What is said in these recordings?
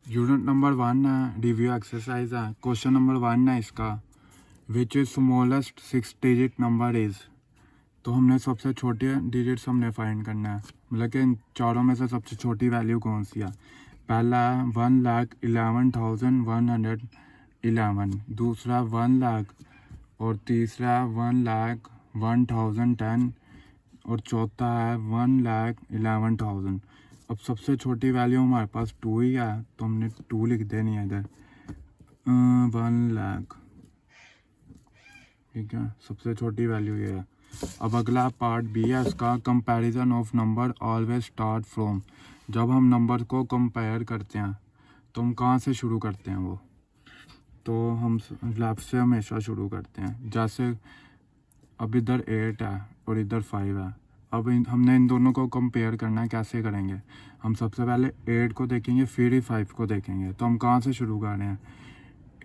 Unit number 1 है, review exercise है। Question number 1 है इसका, which is smallest 6 digit number is. तो हमने सबसे छोटे डिजिट्स हमने फाइंड करना है, मतलब कि इन चारों में से सबसे छोटी वैल्यू कौन सी है। पहला है 1,11,111, दूसरा 1 लाख, और तीसरा 1,01,010, और चौथा है 1,11,000। अब सबसे छोटी वैल्यू हमारे पास 2 ही है, तो हमने 2 लिख देनी है इधर। 1 लाख, ठीक है, सबसे छोटी वैल्यू ये है। अब अगला पार्ट बी है उसका, comparison of number always start from. जब हम नंबर को कंपेयर करते हैं तो हम कहाँ से शुरू करते हैं वो, तो हम लेफ्ट से हमेशा शुरू करते हैं। जैसे अब इधर 8 है और इधर 5 है। अब हमने इन दोनों को कंपेयर करना है, कैसे करेंगे। हम सबसे पहले 8 को देखेंगे, फिर ही 5 को देखेंगे। तो हम कहाँ से शुरू कर रहे हैं,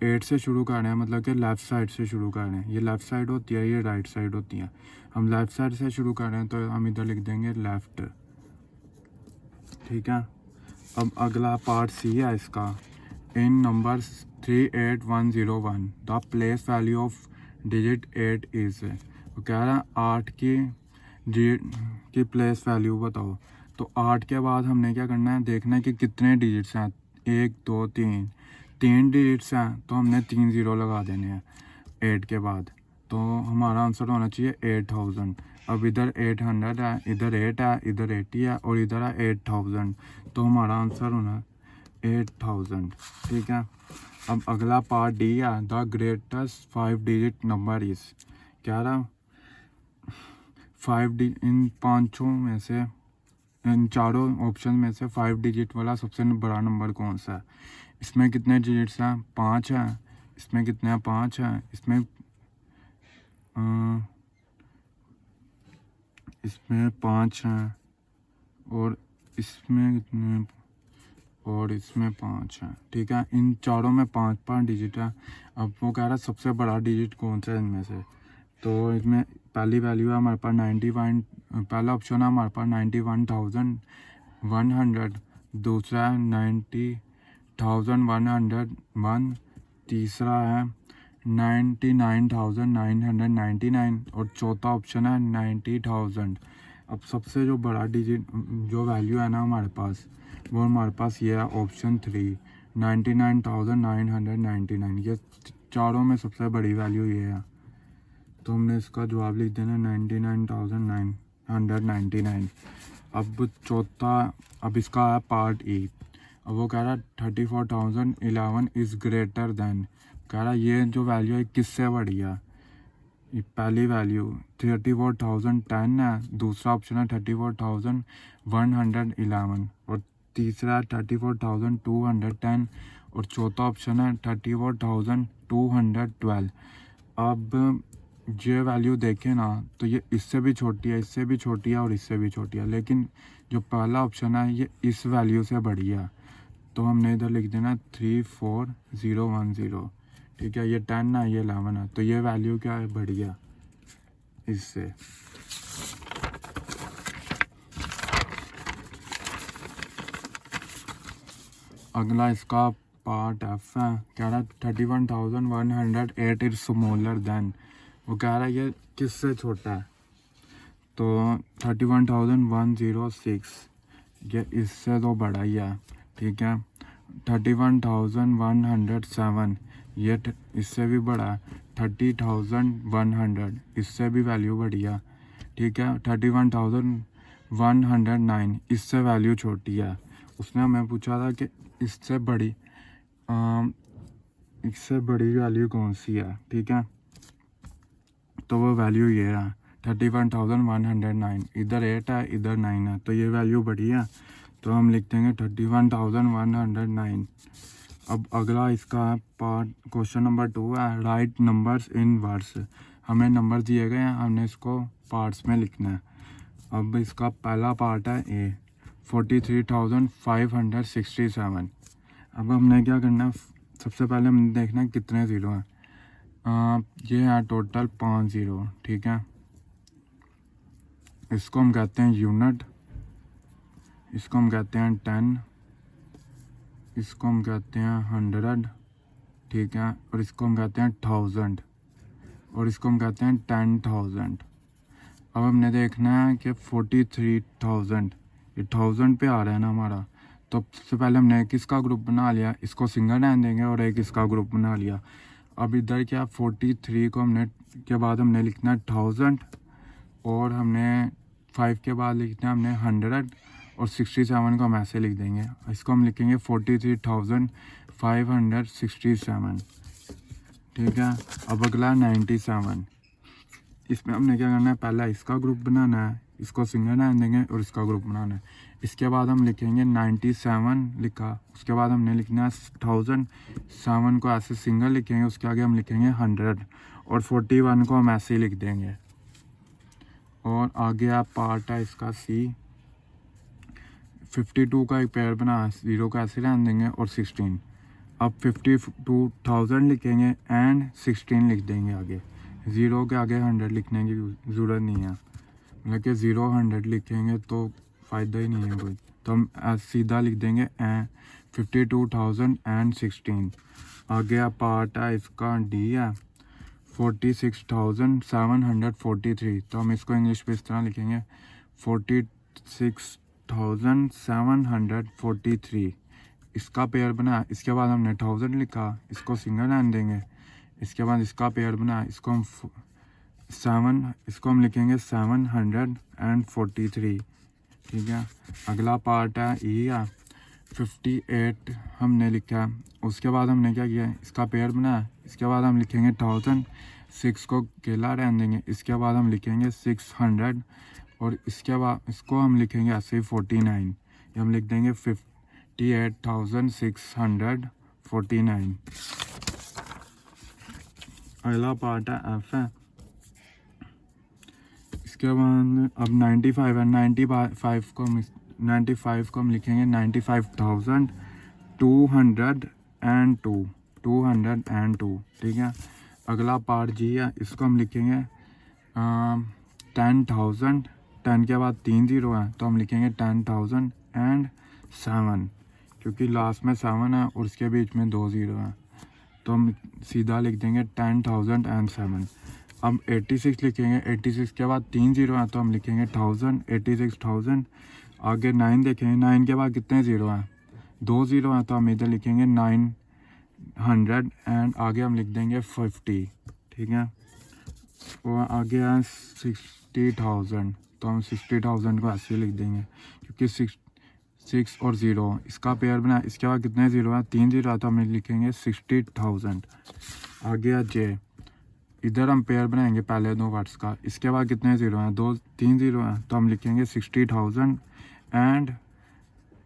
8 से शुरू कर रहे हैं, मतलब कि लेफ़्ट साइड से शुरू कर रहे हैं। ये लेफ़्ट साइड होती है, ये राइट साइड होती है। हम लेफ़्ट साइड से शुरू कर रहे हैं तो हम इधर लिख देंगे लेफ़्ट, ठीक है। अब अगला पार्ट सी है इसका, in number 38101 the place value of digit 8 is. वो कह रहा है 8 की प्लेस वैल्यू बताओ। तो 8 के बाद हमने क्या करना है, देखना है कि कितने डिजिट्स हैं। 1 2 3 डिजिट्स हैं, तो हमने 3 ज़ीरो लगा देने हैं 8 के बाद। तो हमारा आंसर होना चाहिए 8000। अब इधर 800 है, इधर 8 है, इधर 80 है, और इधर है 8000। तो हमारा आंसर होना 8000, ठीक है। अब अगला पार्ट डी है, the greatest 5 digit number is. क्या रहा इन पाँचों में से, इन चारों ऑप्शन में से 5 डिजिट वाला सबसे बड़ा नंबर कौन सा है। इसमें कितने डिजिट्स हैं, 5 हैं। इसमें कितने हैं, 5 हैं। इसमें 5 हैं, और इसमें कितने, और इसमें 5 हैं, ठीक है। इन चारों में 5 डिजिट है। अब वो कह रहा है सबसे बड़ा डिजिट कौन सा है इनमें से। तो इसमें पहली वैल्यू है हमारे पास 91, पहला ऑप्शन है हमारे पास 91,100, दूसरा है 90,101, तीसरा है 99,999, और चौथा ऑप्शन है 90,000। अब सबसे जो बड़ा डिजिट जो वैल्यू है ना हमारे पास, वो हमारे पास ये है ऑप्शन 3, 99,999। ये चारों में सबसे बड़ी वैल्यू ये है, तो हमने इसका जवाब लिख देना 99,999। अब चौथा, अब इसका है पार्ट ई। अब वो कह रहा है 34,011 इज़ ग्रेटर दैन। कह रहा है ये जो वैल्यू है किससे बड़ी है। ये पहली वैल्यू 34,010 है, दूसरा ऑप्शन है 34,111, और तीसरा 34,210, और चौथा ऑप्शन है 34,212। अब ये वैल्यू देखें ना, तो ये इससे भी छोटी है, इससे भी छोटी है, और इससे भी छोटी है, लेकिन जो पहला ऑप्शन है ये इस वैल्यू से बड़ी है। तो हमने इधर लिख देना 34010, ठीक है। ये 10 है, ये 11 है, तो ये वैल्यू क्या है, बड़ी है इससे। अगला इसका पार्ट एफ है, कह रहा है 31,108 इज स्मॉलर देन। वो कह रहा है ये किससे छोटा है। तो 31,106 ये इससे तो बड़ा ही है, ठीक है। 31,107 ये इससे भी बड़ा है। 30,100 इससे भी वैल्यू बड़ी है, ठीक है। 31,109 इससे वैल्यू छोटी है। उसने हमें पूछा था कि इससे बड़ी वैल्यू कौन सी है, ठीक है। तो वो वैल्यू ये है 31,109। इधर 8 है, इधर 9 है, तो ये वैल्यू बड़ी है, तो हम लिख देंगे 31,109। अब अगला इसका पार्ट क्वेश्चन नंबर 2 है, राइट नंबर्स इन वर्ड्स। हमें नंबर दिए गए हैं, हमने इसको पार्ट्स में लिखना है। अब इसका पहला पार्ट है ए, 43,567। अब हमने क्या करना है, सबसे पहले हमने देखना है कितने ज़ीरो हैं। ये है टोटल 5 ज़ीरो, ठीक है। इसको हम कहते हैं यूनिट, इसको हम कहते हैं 10, इसको हम कहते हैं 100, ठीक है, और इसको हम कहते हैं 1000, और इसको हम कहते हैं 10,000। अब हमने देखना है कि 43,000 ये 1000 पे आ रहा है ना हमारा, तो सबसे पहले हमने एक इसका ग्रुप बना लिया, इसको सिंगल लाइन देंगे, और एक इसका ग्रुप बना लिया। अब इधर क्या 43 को हमने के बाद हमने लिखना है 1000, और हमने 5 के बाद लिखना है हमने 100, और 67 को हम ऐसे लिख देंगे। इसको हम लिखेंगे 43,567, ठीक है। अब अगला 97, इसमें हमने क्या करना है, पहला इसका ग्रुप बनाना है, इसको सिंगल लाइन देंगे, और इसका ग्रुप बनाना है। इसके बाद हम लिखेंगे 97 लिखा, उसके बाद हमने लिखना है 1000, 7 को ऐसे सिंगल लिखेंगे, उसके आगे हम लिखेंगे 100, और 41 को हम ऐसे ही लिख देंगे। और आगे आप पार्ट है इसका सी, 52 का एक पेयर बना, 0 को ऐसे रहने देंगे, और 16। अब 52,000 लिखेंगे एंड 16 लिख देंगे आगे, 0 के आगे 100 लिखने की ज़रूरत नहीं है, मतलब कि 0 100 लिखेंगे तो फ़ायदा ही नहीं है कोई, तो हम सीधा लिख देंगे एंड 52,000 एंड 16। आगे आप पार्ट है इसका डी है, 46,743, तो हम इसको इंग्लिश में इस तरह लिखेंगे 46,743, इसका पेयर बना। इसके बाद हमने 1000 लिखा, इसको सिंगल लाइन देंगे, इसके बाद इसका पेयर बना, इसको हम इसको हम लिखेंगे 743, ठीक है। अगला पार्ट है ई है, 58 हमने लिखा, उसके बाद हमने क्या किया, इसका पेयर बनाया, इसके बाद हम लिखेंगे 1000, 6 को अकेला रहने देंगे, इसके बाद हम लिखेंगे 600, और इसके बाद इसको हम लिखेंगे ऐसे ही 49, ये हम लिख देंगे 58,649। अगला पार्ट है एफ है, इसके बाद अब 95 है, 95 को हम लिखेंगे 95,202, ठीक है। अगला पार्ट जी है, इसको हम लिखेंगे 10,000, 10 के बाद 3 0 है, तो हम लिखेंगे 10,007, क्योंकि लास्ट में 7 है और उसके बीच में 2 0 है, तो हम सीधा लिख देंगे 10,007। अब 86 लिखेंगे, 86 के बाद 3 0 है, तो हम लिखेंगे 1000, 86,000। आगे 9 देखेंगे, 9 के बाद कितने 0 हैं, 2 0 हैं, तो हम इधर लिखेंगे 900, एंड आगे हम लिख देंगे 50, ठीक है। और आगे है 60,000, तो हम 60,000 को ऐसे लिख देंगे, क्योंकि 6 और 0 इसका पेयर बना। इसके बाद कितने 0 है, 3 0 है, तो हम लिखेंगे 60,000। आगे है जे, इधर हम पेयर बनाएंगे पहले 2 वर्ड्स का, इसके बाद कितने 0 हैं, 3 0 हैं, तो हम लिखेंगे 60,000, एंड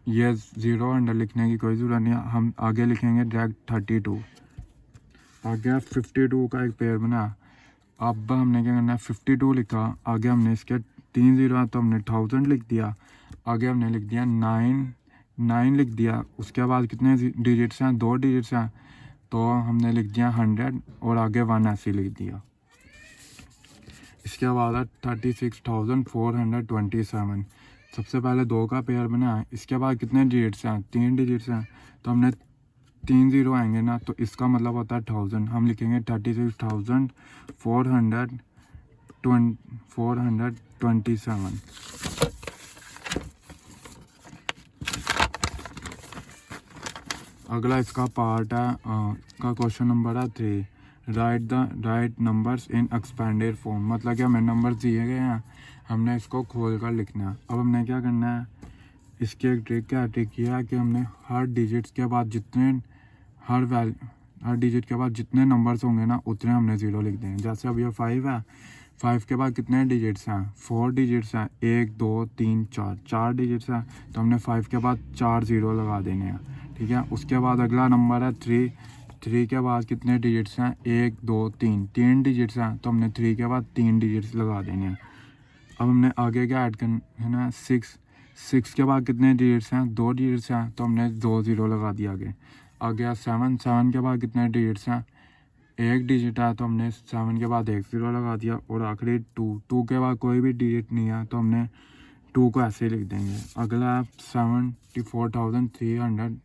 ये 0 अंडर लिखने की कोई ज़रूरत नहीं है, हम आगे लिखेंगे डायरेक्ट 32। आगे 52 का एक पेयर बना, अब हमने क्या करना है, 52 लिखा, आगे हमने इसके 3 0 है, तो हमने 1000 लिख दिया, आगे हमने लिख दिया 9 लिख दिया, उसके बाद कितने डिजिट्स हैं, 2 डिजिट्स हैं, तो हमने लिख दिया 100, और आगे 1 ऐसे लिख दिया। इसके बाद है 36,427, सबसे पहले 2 का पेयर बना, इसके बाद कितने डिजिट्स हैं, 3 डिजिट्स हैं, तो हमने 3 0 आएंगे ना, तो इसका मतलब होता है 1000, हम लिखेंगे 36,427। अगला इसका पार्ट है का क्वेश्चन नंबर है 3, right numbers in expanded form, मतलब कि हमें नंबर दिए गए हैं, हमने इसको खोल कर लिखना है। अब हमने क्या करना है, इसकी एक ट्रिक है कि हमने हर डिजिट के बाद जितने नंबर्स होंगे ना, उतने हमने 0 लिख देंगे। जैसे अब ये 5 है, 5 के बाद कितने डिजिट्स हैं, 4 डिजिट्स हैं, 1 2 3 4 डिजिट्स हैं, तो हमने 5 के बाद 4 0 लगा देने हैं, ठीक है। उसके बाद अगला नंबर है 3 के बाद कितने डिजिट्स हैं, 1 2 3 डिजिट्स हैं, तो हमने 3 के बाद 3 डिजिट्स लगा देने हैं। अब हमने आगे क्या ऐड करना है ना, 6 के बाद कितने डिजिट्स हैं, 2 डिजिट्स हैं, तो हमने 2 0 लगा दिया आगे 7 के बाद कितने डिजिट्स हैं, 1 डिजिट है, तो हमने 7 के बाद 1 0 लगा दिया, और आखिरी 2 के बाद कोई भी डिजिट नहीं है, तो हमने 2 को ऐसे लिख देंगे। अगला 74,300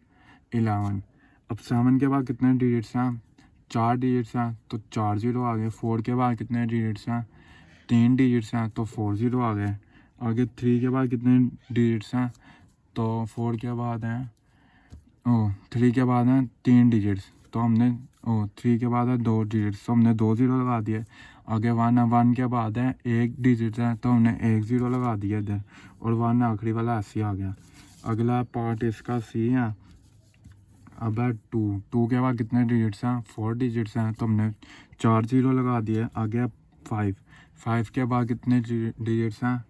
11। अब 7 के बाद कितने डिजिट्स हैं, 4 डिजिट्स हैं तो 4 ज़ीरो आ गए। 4 के बाद कितने डिजिट्स हैं, 3 डिजिट्स हैं तो 4 ज़ीरो आ गए। आगे 3 के बाद कितने डिजिट्स हैं, तो 4 के बाद हैं 3 के बाद हैं 3 डिजिट्स, तो हमने 3 के बाद है 2 डिजिट्स, तो हमने 2 ज़ीरो लगा दिए। आगे 1 है, 1 के बाद है 1 डिजिट है तो हमने 1 ज़ीरो लगा दिया इधर, और 1 आखिरी वाला ऐसे आ गया। अगला पार्ट इसका सी है। अब है 2 के बाद कितने डिजिट्स हैं, 4 डिजिट्स हैं तो हमने 4 ज़ीरो लगा दिए। आगे 5 के बाद कितने डिजिट्स हैं,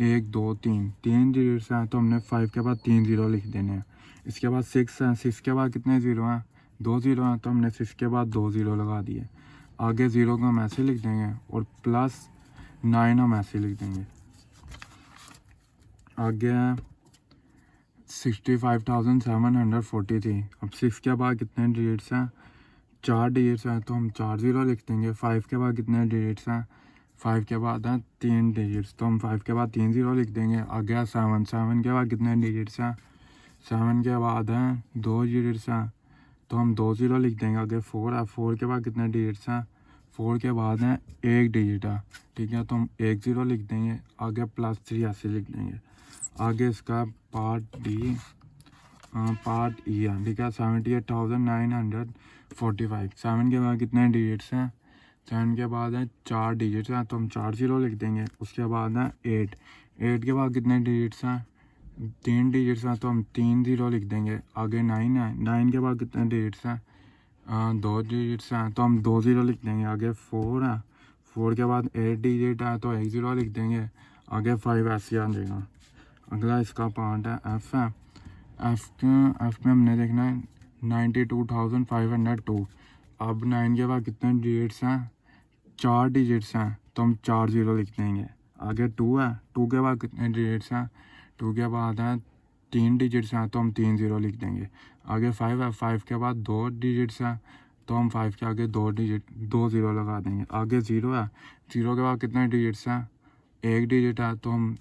1 2 3 डिजिट्स हैं तो हमने 5 के बाद 3 ज़ीरो लिख देने हैं। इसके बाद 6 है, 6 के बाद कितने ज़ीरो हैं, 2 ज़ीरो हैं तो हमने 6 के बाद 2 ज़ीरो लगा दिए। आगे 0 को हम ऐसे लिख देंगे और +9 हम ऐसे लिख देंगे। आगे 65,743। अब 6 के बाद कितने डिजिट्स हैं, 4 डिजिट्स हैं तो हम 4 ज़ीरो लिख देंगे। 5 के बाद कितने डिजिट्स हैं, 5 के बाद हैं 3 डिजिट्स तो हम 5 के बाद 3 ज़ीरो लिख देंगे। आगे 7 के बाद कितने डिजिट्स हैं, 7 के बाद हैं 2 डिजिट्स हैं तो हम 2 ज़ीरो लिख देंगे। आगे 4 है, 4 के बाद कितने डिजिट्स हैं, 4 के बाद हैं 1 डिजिट है, ठीक है, तो हम 1 ज़ीरो लिख देंगे। आगे +3 ऐसे लिख देंगे। आगे इसका पार्ट ई है, ठीक है, 78,945। 7 के बाद कितने डिजिट्स हैं, 7 के बाद है 4 डिजिट्स हैं तो हम 4 ज़ीरो लिख देंगे। उसके बाद है 8 के बाद कितने डिजिट्स हैं, 3 डिजिट्स हैं तो हम 3 ज़ीरो लिख देंगे। आगे 9 है, 9 के बाद कितने डिजिट्स हैं, 2 डिजिट्स हैं तो हम 2 ज़ीरो लिख देंगे। आगे 4 है, 4 के बाद 8 डिजिट है तो 1 ज़ीरो लिख देंगे। आगे 5 ऐसे आ जाएगा। अगला इसका पार्ट है एफ है। एफ में हमने देखना है 92,502। अब 9 के बाद कितने डिजिट्स हैं, 4 डिजिट्स हैं तो हम 4 ज़ीरो लिख देंगे। आगे 2 है, 2 के बाद कितने डिजिट्स हैं, 2 के बाद हैं 3 डिजिट्स हैं तो हम 3 ज़ीरो लिख देंगे। आगे 5 है, 5 के बाद 2 डिजिट्स हैं तो हम 5 के आगे 2 ज़ीरो लगा देंगे। आगे 0 है, 0 के बाद कितने डिजिट्स हैं, 1 डिजिट है तो हम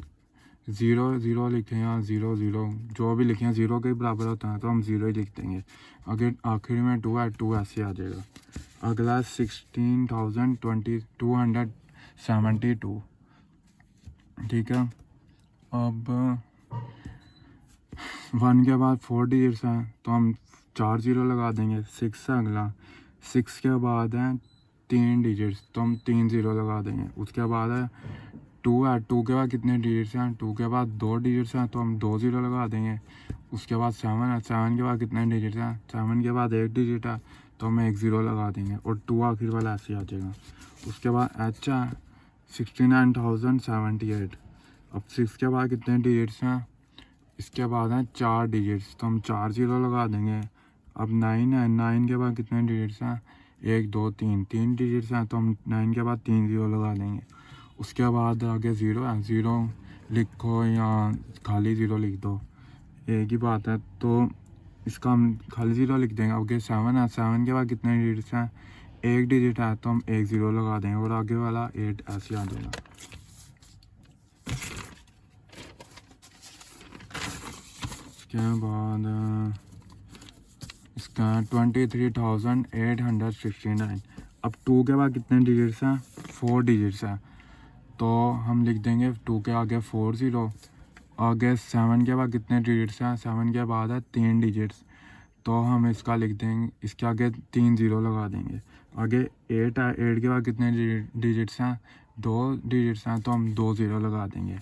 0 ज़ीरो लिखें या 0 ज़ीरो जो भी लिखें 0 के बराबर होता है तो हम 0 ही लिख देंगे। आगे आखिर में 2 है, 2 ऐसे आ जाएगा। अगला 16,272, ठीक है। अब 1 के बाद 4 डिजिट्स हैं तो हम 4 ज़ीरो लगा देंगे। 6 है अगला, 6 के बाद हैं 3 डिजिट्स तो हम 3 ज़ीरो लगा देंगे। उसके बाद है 2 है, 2 के बाद कितने डिजिट्स हैं, 2 के बाद 2 डिजिट्स हैं तो हम 2 ज़ीरो लगा देंगे। उसके बाद 7 है, 7 के बाद कितने डिजिट्स हैं, 7 के बाद 1 डिजिट है तो हम 1 ज़ीरो लगा देंगे और 2 आखिर वाला ऐसे आ जाएगा। उसके बाद एच है 69,078। अब 6 के बाद कितने डिजिट्स हैं, इसके बाद हैं 4 डिजिट्स तो हम 4 ज़ीरो लगा देंगे। अब 9 है, 9 के बाद कितने डिजिट्स हैं, 1 2 3 डिजिट्स हैं तो हम 9 के बाद 3 ज़ीरो लगा देंगे। उसके बाद आगे 0 है, 0 लिखो या खाली 0 लिख दो, एक ही बात है, तो इसका हम खाली 0 लिख देंगे। आगे 7 है, 7 के बाद कितने डिजिट्स हैं, 1 डिजिट है तो हम 1 ज़ीरो लगा देंगे और आगे वाला 8 ऐसे आ जाएगा। उसके बाद इसका 23,869। अब 2 के बाद कितने डिजिट्स हैं, 4 डिजिट्स हैं तो हम लिख देंगे 2 के आगे 4 ज़ीरो। आगे 7 के बाद कितने डिजिट्स हैं, 7 के बाद है 3 डिजिट्स तो हम इसका लिख देंगे, इसके आगे 3 ज़ीरो लगा देंगे। आगे 8 है, 8 के बाद कितने डिजिट्स हैं, 2 डिजिट्स हैं तो हम 2 ज़ीरो लगा देंगे।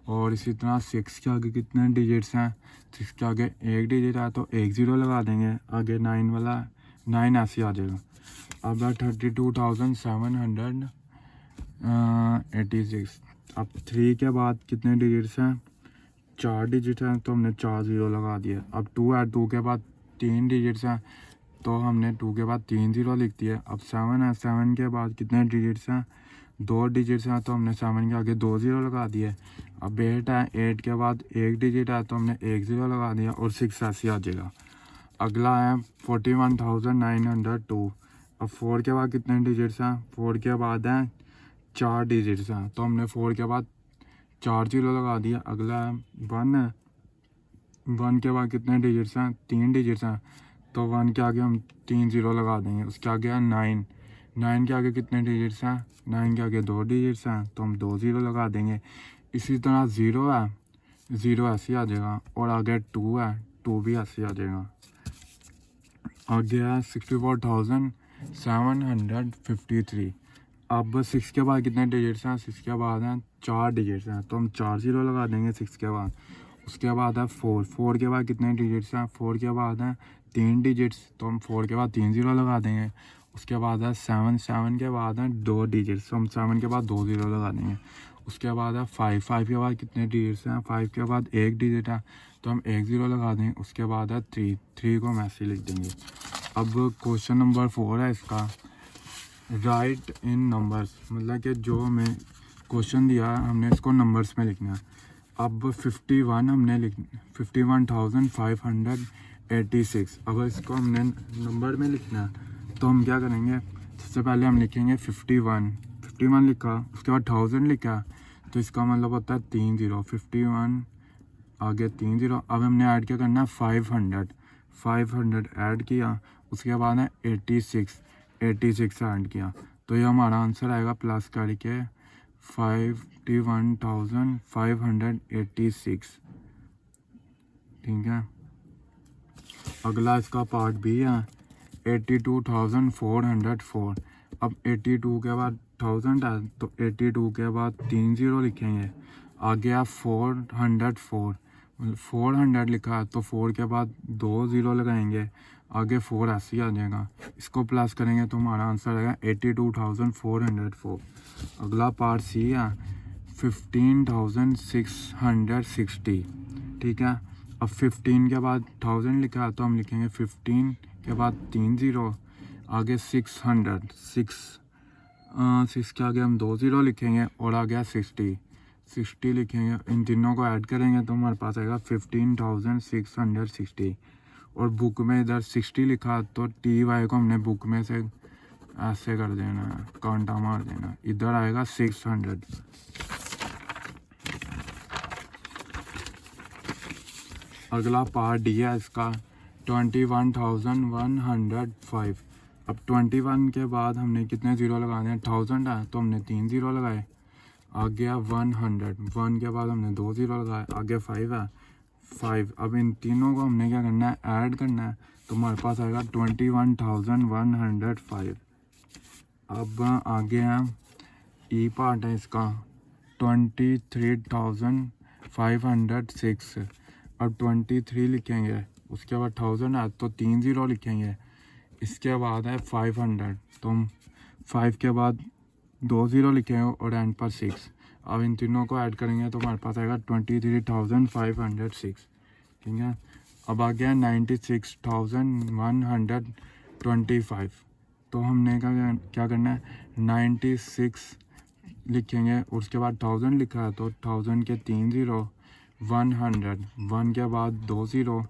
और इसी तरह 6 के आगे कितने डिजिट्स हैं, 6 के आगे 1 डिजिट है तो 1 ज़ीरो लगा देंगे। आगे 9 वाला 9 ऐसे आ जाएगा। अब 32,786। अब 3 के बाद कितने डिजिट्स हैं, 4 डिजिट हैं तो हमने 4 ज़ीरो लगा दिया। अब 2 है, 2 के बाद 3 डिजिट्स हैं तो हमने 2 के बाद 3 ज़ीरो लिख दिया। अब 7 है, 7 के बाद कितने डिजिट्स हैं, 2 डिजिट्स हैं तो हमने 7 के आगे 2 ज़ीरो लगा दिए। अब 8 है, 8 के बाद 1 डिजिट है तो हमने 1 ज़ीरो लगा दिया और 6 ऐसे आ जाएगा। अगला है 41,902। अब 4 के बाद कितने डिजिट्स हैं, 4 के बाद हैं 4 डिजिट्स हैं तो हमने 4 के बाद 4 ज़ीरो लगा दिया। अगला है 1 है, वन के बाद कितने डिजिट्स हैं, 3 डिजिट्स हैं, तो वन के आगे हम 3 ज़ीरो लगा देंगे। उसके आगे है 9, 9 के आगे कितने डिजिट्स हैं, 9 के आगे 2 डिजिट्स हैं, तो हम 2 ज़ीरो लगा देंगे। इसी तरह ज़ीरो है, ज़ीरो ऐसे आ जाएगा, और आगे 2 है, 2 भी ऐसे आ जाएगा। आगे है 64,753। अब 6 के बाद कितने डिजिट्स हैं, 6 के बाद हैं 4 डिजिट्स हैं, तो हम 4 ज़ीरो लगा देंगे 6 के बाद। उसके बाद है 4, 4 के बाद कितने डिजिट्स हैं, 4 के बाद हैं 3 डिजिट्स, तो हम 4 के बाद 3 ज़ीरो लगा देंगे। उसके बाद है 7, 7 के बाद हैं 2 डिजिट्स, तो हम 7 के बाद 2 ज़ीरो लगा देंगे। उसके बाद है 5, 5 के बाद कितने डिजिट्स हैं, 5 के बाद 1 डिजिट है, तो हम 1 ज़ीरो लगा देंगे। उसके बाद है 3, 3 को हम ऐसे लिख देंगे। अब क्वेश्चन नंबर 4 है इसका, राइट इन नंबर्स, मतलब कि जो हमें क्वेश्चन दिया है हमने इसको नंबर्स में लिखना है। अब 51 हमने 51,586, अब इसको हमने नंबर में लिखना है, तो हम क्या करेंगे, सबसे पहले हम लिखेंगे 51, 51 लिखा, उसके बाद 1000 लिखा, तो इसका मतलब होता है 3 ज़ीरो, 51 आगे 3 ज़ीरो। अब हमने ऐड क्या करना है, 500, 500 ऐड किया, उसके बाद है 86, 86 ऐड किया, तो ये हमारा आंसर आएगा प्लस करके 51,586। ठीक है। अगला इसका पार्ट भी है 82,404। अब 82 के बाद 1000 है, तो 82 के बाद 3 ज़ीरो लिखेंगे, आगे है 404, 400 लिखा है, तो 4 के बाद 2 ज़ीरो लगाएंगे, आगे 4 ऐसे ही आ जाएगा। इसको प्लस करेंगे तो हमारा आंसर आएगा 82,404। अगला पार्ट सी है 15,660। ठीक है। अब 15 के बाद 1000 लिखा है, तो हम लिखेंगे 15 के बाद 3 ज़ीरो, आगे 600, 6 के आगे हम 2 ज़ीरो लिखेंगे, और आ गया 60, 60 लिखेंगे। इन तीनों को ऐड करेंगे तो हमारे पास आएगा 15,660। और बुक में इधर 60 लिखा, तो TY को हमने बुक में से ऐसे कर देना है, कांटा मार देना, इधर आएगा 600। अगला पार्ट डी है इसका 21,105। अब 21 के बाद हमने कितने ज़ीरो लगाने हैं, 1000 है, तो हमने 3 ज़ीरो लगाए, आ गया 100, 1 के बाद हमने 2 ज़ीरो लगाए, आगे 5 है, 5। अब इन तीनों को हमने क्या करना है, ऐड करना है, तो हमारे पास आएगा 21,105। अब आगे है ई पार्ट है इसका 23,506। अब 23 लिखेंगे, उसके बाद 1000 है, तो 3 ज़ीरो लिखेंगे, इसके बाद है 500, तो हम 5 के बाद 2 ज़ीरो लिखेंगे, और एंड पर 6। अब इन तीनों को ऐड करेंगे तो हमारे पास आएगा 23,506। ठीक है। अब आ गया 96,125। तो हमने क्या करना है, 96 लिखेंगे, उसके बाद 1000 लिखा है, तो 1000 के 3 ज़ीरो, 100, 1 के बाद 2 ज़ीरो,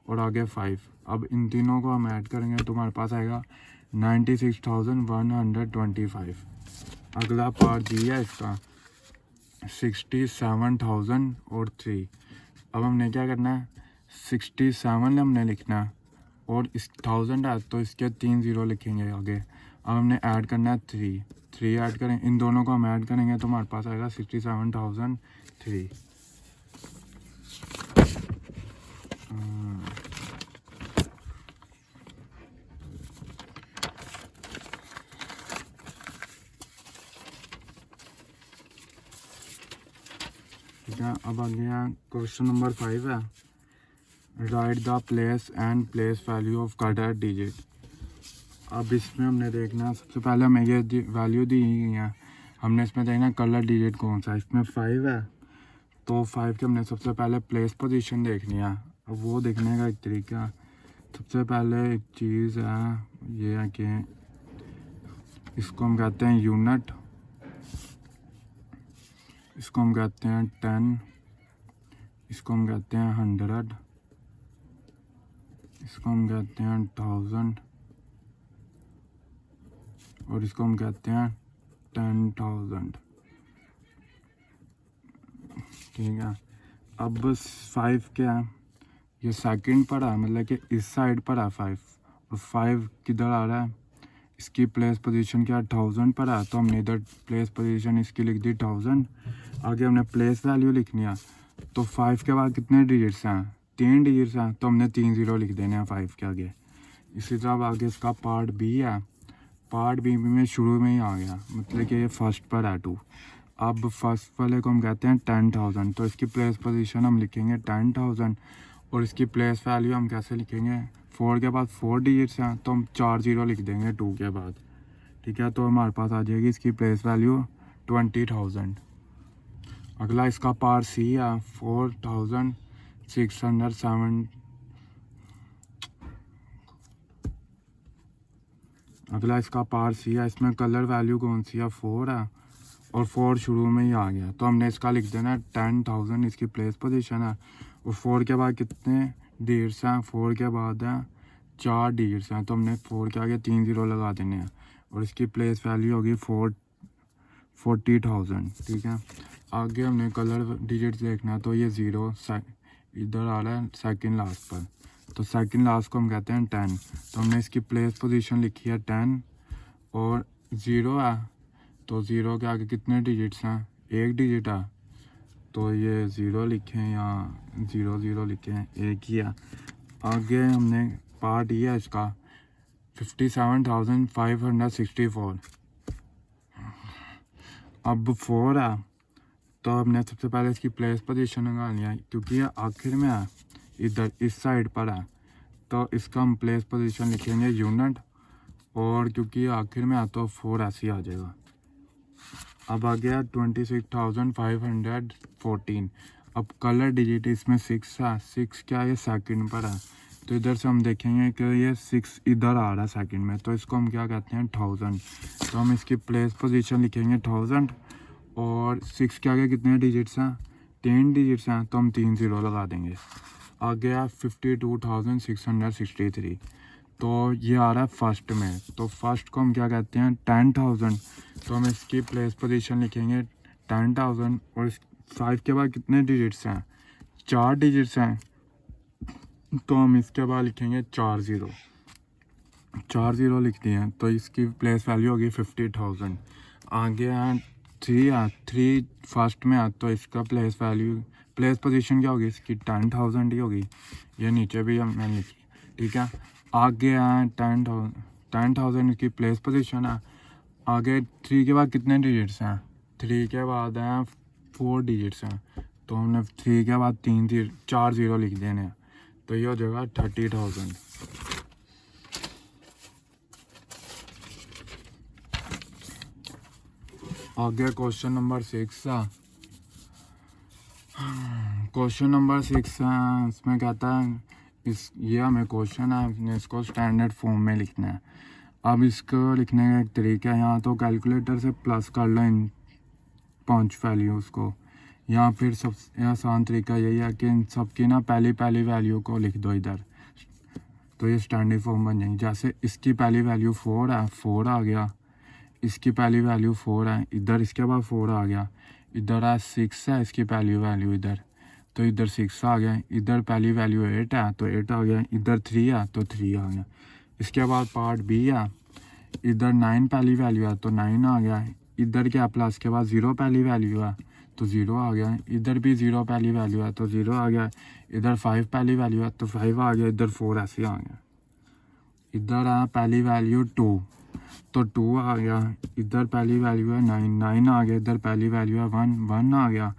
और आगे 5। अब इन तीनों को हम ऐड करेंगे तो हमारे पास आएगा 96,125। अगला पार्ट जी है इसका 67,003। अब हमने क्या करना है, 67 हमने लिखना है, और इस 1000 है, तो इसके 3 ज़ीरो लिखेंगे आगे। अब हमने ऐड करना है 3, 3 ऐड करें, इन दोनों को हम ऐड करेंगे तो हमारे पास आएगा 67,003। ठीक है। अब आ गया क्वेश्चन नंबर 5 है, right the place and place value of कटेड digit. अब इसमें हमने देखना, सबसे पहले हमें ये वैल्यू दी गई है, हमने इसमें देखना कलर डिजिट कौन सा है। इसमें 5 है, तो 5 के हमने सबसे पहले प्लेस पोजीशन देखनी है। अब वो देखने का एक तरीका, सबसे पहले एक चीज़ है, ये है कि इसको हम कहते हैं यूनिट, इसको हम कहते हैं 10, इसको हम कहते हैं 100, इसको हम कहते हैं 1000, और इसको हम कहते हैं 10,000। ठीक है। अब 5 क्या है, ये सेकंड पर है, मतलब कि इस साइड पर है 5, और 5 किधर आ रहा है, इसकी प्लेस पोजीशन क्या 1000 पर है, तो हमने इधर प्लेस पोजीशन इसकी लिख दी 1000। आगे हमने प्लेस वैल्यू लिखनी है, तो 5 के बाद कितने डिजिट्स हैं, 3 डिजिट्स हैं, तो हमने 3 0 लिख देने हैं 5 के आगे। इसी तरह आगे इसका पार्ट बी है, पार्ट बी में शुरू में ही आ गया, मतलब कि ये फर्स्ट पर है 2। अब फर्स्ट वाले को हम कहते हैं 10,000, तो इसकी प्लेस पोजीशन हम लिखेंगे 10,000, और इसकी प्लेस वैल्यू हम कैसे लिखेंगे, 4 के बाद 4 डिजिट्स हैं, तो हम 4 0 लिख देंगे 2 के बाद, ठीक है। तो हमारे पास आ जाएगी इसकी प्लेस वैल्यू 20,000। अगला इसका पार्ट सी है 4,607। अगला इसका पार्ट सी है, इसमें कलर वैल्यू कौन सी है, 4 है, और 4 शुरू में ही आ गया, तो हमने इसका लिख देना है 10,000, इसकी प्लेस पोजीशन है। और 4 के बाद कितने डिजिट्स हैं, 4 के बाद हैं 4 डिजिट्स हैं, तो हमने 4 के आगे 3 0 लगा देने हैं, और इसकी प्लेस वैल्यू होगी 40,000, ठीक है। आगे हमने कलर डिजिट्स देखना है, तो ये 0 इधर आ रहा है सेकंड लास्ट पर, तो सेकंड लास्ट को हम कहते हैं 10, तो हमने इसकी प्लेस पोजीशन लिखी है 10, और 0 है, तो 0 के आगे कितने डिजिट्स हैं, 1 डिजिट है, तो ये 0 लिखे हैं, या 0 0 लिखे हैं, 1 ही है। आगे हमने पार्ट ये है इसका 57,564। अब 4 है, तो हमने सबसे पहले इसकी प्लेस पोजीशन निकालनी है, क्योंकि ये आखिर में है, इधर इस साइड पर है, तो इसका हम प्लेस पोजीशन लिखेंगे यूनिट, और क्योंकि ये आखिर में है तो 4 ऐसे ही आ जाएगा। अब आ गया 26,514। अब कलर डिजिट इसमें 6 है, 6 क्या ये सेकंड पर है, तो इधर से हम देखेंगे कि ये 6 इधर आ रहा है सेकंड में, तो इसको हम क्या कहते हैं 1000, तो हम इसकी प्लेस पोजीशन लिखेंगे 1000, और 6 के आगे कितने डिजिट्स हैं, 3 डिजिट्स हैं, तो हम 3 0 लगा देंगे। आ गया 52,663, तो ये आ रहा है फर्स्ट में, तो फर्स्ट को हम क्या कहते हैं 10,000, तो हम इसकी प्लेस पोजीशन लिखेंगे 10,000, और इस 5 के बाद कितने डिजिट्स हैं, 4 डिजिट्स हैं, तो हम इसके बाद लिखेंगे 4 0 लिख दिए हैं, तो इसकी प्लेस वैल्यू होगी 50,000। आगे है 3 है, 3 फर्स्ट में है, तो इसका प्लेस पोजीशन क्या होगी इसकी 10,000 ही होगी, ये नीचे भी मैंने लिखी, ठीक है। आगे है 10,000 इसकी प्लेस पोजीशन है। आगे 3 के बाद कितने डिजिट्स हैं, 3 के बाद हैं 4 डिजिट्स हैं, तो हमने 3 के बाद 4 0 लिख देने हैं, तो ये हो जाएगा 30,000। आगे क्वेश्चन नंबर 6 है, क्वेश्चन नंबर 6 है, इसमें कहता है ये हमें क्वेश्चन है, हमने इसको स्टैंडर्ड फॉर्म में लिखना है। अब इसको लिखने का एक तरीका है, यहाँ तो कैलकुलेटर से प्लस कर लो इन 5 वैल्यूज़ को, या फिर सबसे आसान तरीका यही है कि इन सबकी ना पहली वैल्यू को लिख दो इधर, तो ये स्टैंडर्ड फॉर्म बन जाएगी। जैसे इसकी पहली वैल्यू 4 है, 4 आ गया, इसकी पहली वैल्यू 4 है, इधर इसके बाद 4 आ गया, इधर है 6 है, इसकी पहली वैल्यू इधर, तो इधर 6 आ गया, इधर पहली वैल्यू 8 है, तो 8 आ गया, इधर 3 है, तो 3 आ गया। इसके बाद पार्ट बी है, इधर 9 पहली वैल्यू है, तो 9 आ गया, इधर क्या प्लस के बाद 0 पहली वैल्यू है, तो 0 आ गया, इधर भी 0 पहली वैल्यू है, तो 0 आ गया, इधर 5 पहली वैल्यू है, तो 5 आ गया, इधर 4 ऐसे आ गया, इधर है पहली वैल्यू 2, तो 2 आ गया, इधर पहली वैल्यू है 9 आ गया, इधर पहली वैल्यू है 1 आ गया,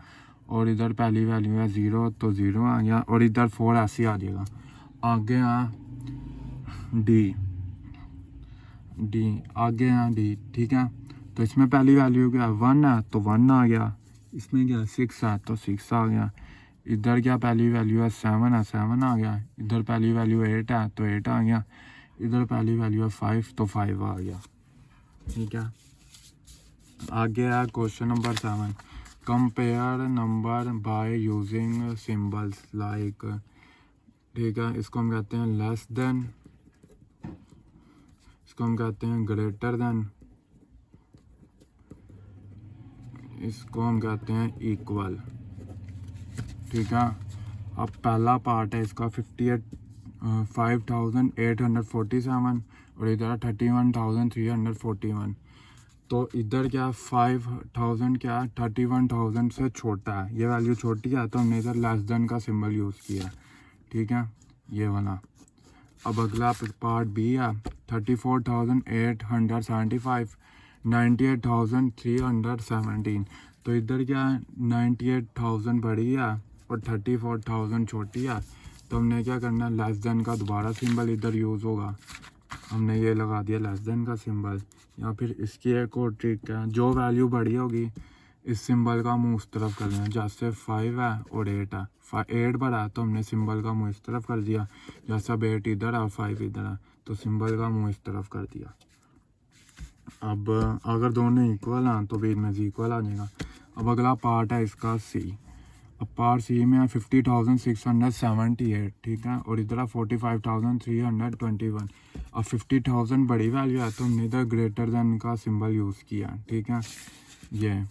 और इधर पहली वैल्यू है 0, तो 0 आ गया, और इधर 4 ऐसे आ जाएगा। आगे है डी, ठीक है। तो इसमें पहली वैल्यू क्या है 1 है, तो 1 आ गया, इसमें क्या 6 है, तो 6 आ गया, इधर क्या पहली वैल्यू है 7 है, 7 आ गया, इधर पहली वैल्यू 8 है, तो 8 आ गया, इधर पहली वैल्यू है 5, तो 5 आ गया, ठीक है। आगे है question number 7, compare number by using symbols like, ठीक है। इसको हम कहते हैं लेस देन, इसको हम कहते हैं ग्रेटर देन, इसको हम कहते हैं इक्वल, ठीक है। अब पहला पार्ट है इसका 58,847 और इधर 31,341। तो इधर क्या 5,000 क्या 31,000 से छोटा है, ये वैल्यू छोटी है तो हमने इधर लेस देन का सिंबल यूज़ किया, ठीक है, ये वाला। अब अगला पार्ट बी है 34,875 98,317। तो इधर क्या है 98,000 बड़ी है और 34,000 छोटी है, तो हमने क्या करना है लेस देन का दोबारा सिंबल इधर यूज़ होगा, हमने ये लगा दिया लेस देन का सिंबल। या फिर इसकी एक और ट्रिक है, जो वैल्यू बड़ी होगी इस सिंबल का मुंह उस तरफ कर देना, जैसे 5 है और 8 है, 8 बड़ा है तो हमने सिंबल का मुंह इस तरफ कर दिया, जैसा 8 इधर है और 5 इधर है तो सिंबल का मुंह इस तरफ कर दिया। अब अगर दोनों इक्वल हैं तो बीच में इक्वल आ जाएगा। अब अगला पार्ट है इसका सी। अब पार्ट सी में है 50,678, ठीक है, और इधर है 45,321। अब 50,000 बड़ी वैल्यू है तो हमने इधर ग्रेटर देन का सिंबल यूज़ किया, ठीक है, ये।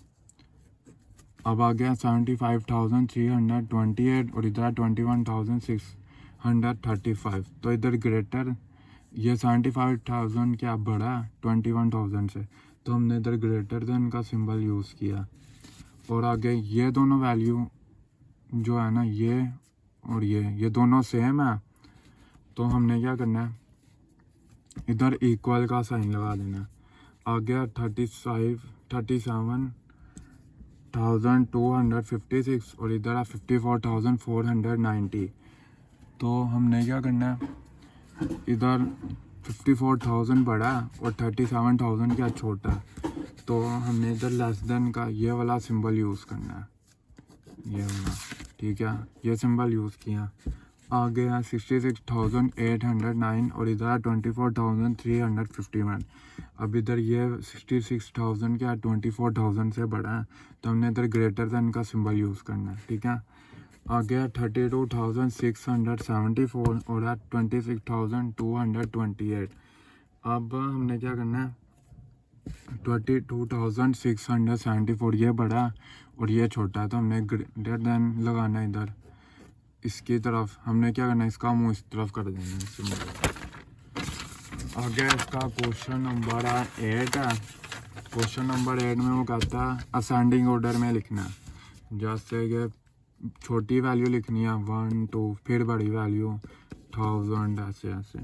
अब आ गया 75,328 और इधर 21,635। तो इधर ग्रेटर, ये 75,000 क्या बड़ा 21,000 से, तो हमने इधर ग्रेटर देन का सिंबल यूज़ किया। और आगे ये दोनों वैल्यू जो है ना, ये और ये दोनों सेम है, तो हमने क्या करना है इधर इक्वल का साइन लगा देना है। आ गया 37,256 और इधर है 54,490। तो हमने क्या करना है इधर 54,000 बड़ा है और 37,000 क्या छोटा है, तो हमने इधर लेस देन का ये वाला सिंबल यूज़ करना है, ये वाला, ठीक है, ये सिंबल यूज़ किया। आ गया 66,809 और इधर 24,351। अब इधर ये 66,000 क्या 24,000 से बड़ा है, तो हमने इधर ग्रेटर देन का सिंबल यूज़ करना है, ठीक है। आ गया 32,674 और 26,228। अब हमने क्या करना है 22,674 ये बड़ा और ये छोटा है, तो हमने ग्रेटर देन लगाना है इधर इसकी तरफ। हमने क्या करना है इसका मुंह इस तरफ कर देना है सिंबल। आगे इसका क्वेश्चन नंबर 8 है। क्वेश्चन नंबर 8 में वो कहता है असेंडिंग ऑर्डर में लिखना है, जैसे कि छोटी वैल्यू लिखनी है 1 2, फिर बड़ी वैल्यू 1000, ऐसे ऐसे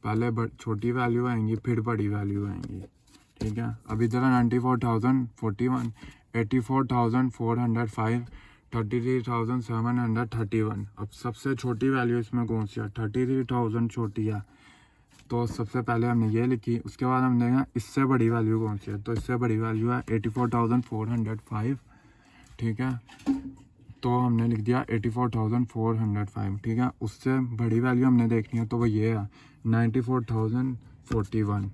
पहले छोटी वैल्यू आएंगी फिर बड़ी वैल्यू आएंगी, ठीक है। अब इधर 94,041, 84,405, 33,731। अब सबसे छोटी वैल्यू इसमें कौन सी है 33,000 छोटी है, तो सबसे पहले हमने ये लिखी। उसके बाद हमने देखा इससे बड़ी वैल्यू कौन सी है, तो इससे बड़ी वैल्यू है 84,405, ठीक है, तो हमने लिख दिया 84,405, ठीक है। उससे बड़ी वैल्यू हमने देखनी है तो वो ये है 94,041।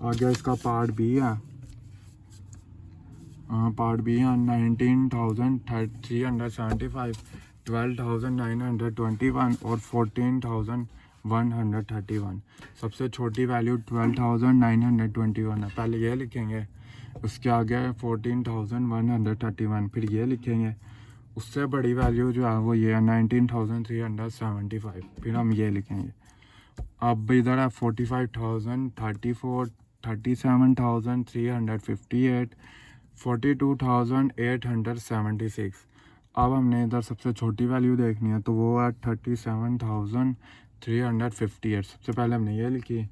आगे इसका पार्ट बी है, पार्ट बी है 19,375, 12,921 और 14,131। सबसे छोटी वैल्यू 12,921 है, पहले ये लिखेंगे, उसके आगे 14,131, फिर ये लिखेंगे। उससे बड़ी वैल्यू जो है वो ये है 19,375, फिर हम ये लिखेंगे। अब इधर है 45,034, 37,358, 42,876। अब हमने इधर सबसे छोटी वैल्यू देखनी है तो वो है 37,358। सबसे पहले हमने ये लिखी।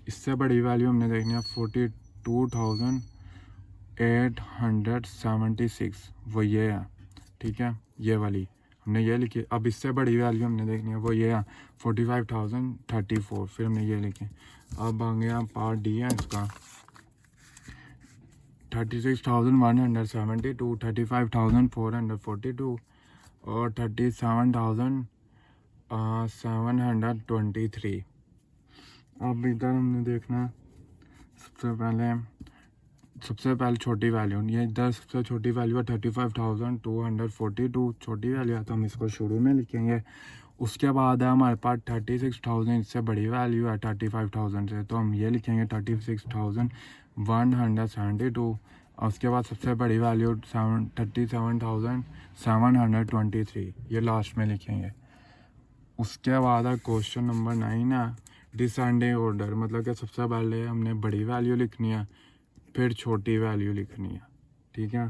इससे बड़ी वैल्यू हमने देखनी है 42,876, वो ये है, ठीक है, ये वाली हमने ये लिखी। अब इससे बड़ी वैल्यू हमने देखनी है वो ये है 45,034, फिर हमने ये लिखी। अब आ गया पार्ट डी है इसका 36,172, 35,442 और 37,723। अब इधर हमने देखना सबसे पहले छोटी वैल्यू, ये इधर सबसे छोटी वैल्यू है 35,242, छोटी वैल्यू है तो हम इसको शुरू में लिखेंगे। उसके बाद है हमारे पास 36,000, इससे बड़ी वैल्यू है 35,000 से, तो हम ये लिखेंगे 36,172। और उसके बाद सबसे बड़ी वैल्यू 37,723, ये लास्ट में लिखेंगे। उसके बाद है क्वेश्चन नंबर 9 है डिसेंडिंग ऑर्डर, मतलब कि सबसे पहले हमने बड़ी वैल्यू लिखनी है फिर छोटी वैल्यू लिखनी है, ठीक है।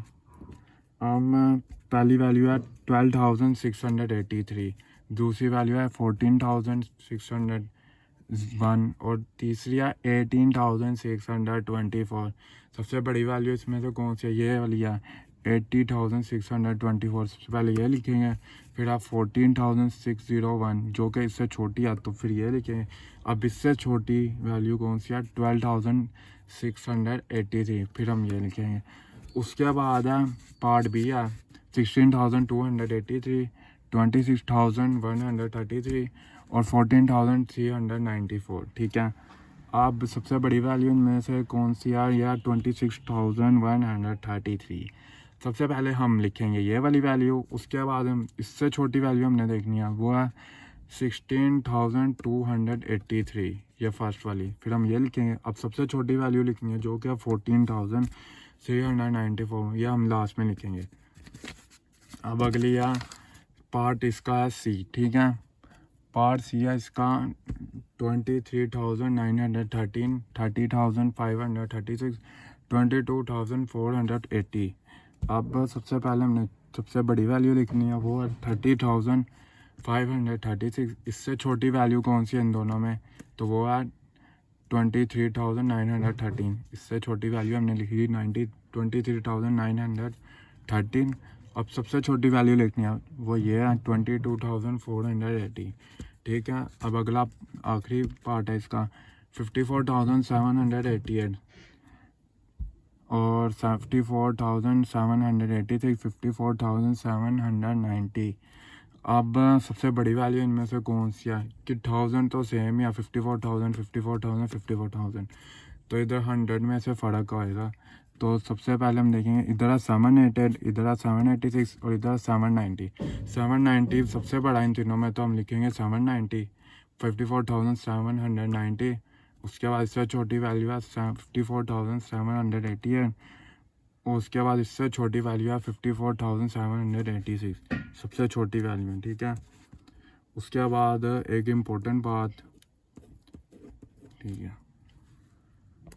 हम पहली वैल्यू है 12,683, दूसरी वैल्यू है 14,601 और तीसरी है 18,624। सबसे बड़ी वैल्यू इसमें से कौन सी है, ये वाली है 80,624। सबसे पहले ये लिखेंगे, फिर आप 14,601 जो कि इससे छोटी है तो फिर ये लिखेंगे। अब इससे छोटी वैल्यू कौन सी है 12,683, फिर हम ये लिखेंगे। उसके बाद है पार्ट बी है 16,283, 26,133 और 14,394, ठीक है। अब सबसे बड़ी वैल्यू इनमें से कौन सी है, यह 26,133। सबसे पहले हम लिखेंगे ये वाली वैल्यू, उसके बाद हम इससे छोटी वैल्यू हमने देखनी है, वो है 16,283, ये फर्स्ट वाली। फिर हम ये लिखेंगे। अब सबसे छोटी वैल्यू लिखनी है जो कि 14,394, ये हम लास्ट में लिखेंगे। अब अगली है पार्ट इसका है सी, ठीक है। पार्ट सी है इसका 23,913, 30,536, 22,480। अब सबसे पहले हमने सबसे बड़ी वैल्यू लिखनी है, वो है 30,536। इससे छोटी वैल्यू कौन सी है इन दोनों में, तो वो है 23,913। इससे छोटी वैल्यू हमने लिखी 23,913। अब सबसे छोटी वैल्यू लिखनी है, वो ये है 22,480, ठीक है। अब अगला आखिरी पार्ट है इसका 54,788 और 54,786, 54,790। अब सबसे बड़ी वैल्यू इनमें से कौन सी है कि 1000 तो सेम या 54,000, 54,000, 54,000, तो इधर 100 में से फ़र्क आएगा। तो सबसे पहले हम देखेंगे, इधर है 788, इधर है 786 और इधर 790। 790 सबसे बड़ा इन तीनों में, तो हम लिखेंगे 790, 54,790। उसके बाद इससे छोटी वैल्यू है 54,780 है और उसके बाद इससे छोटी वैल्यू है 54,786, सबसे छोटी वैल्यू है, ठीक है। उसके बाद एक इम्पोर्टेंट बात, ठीक है।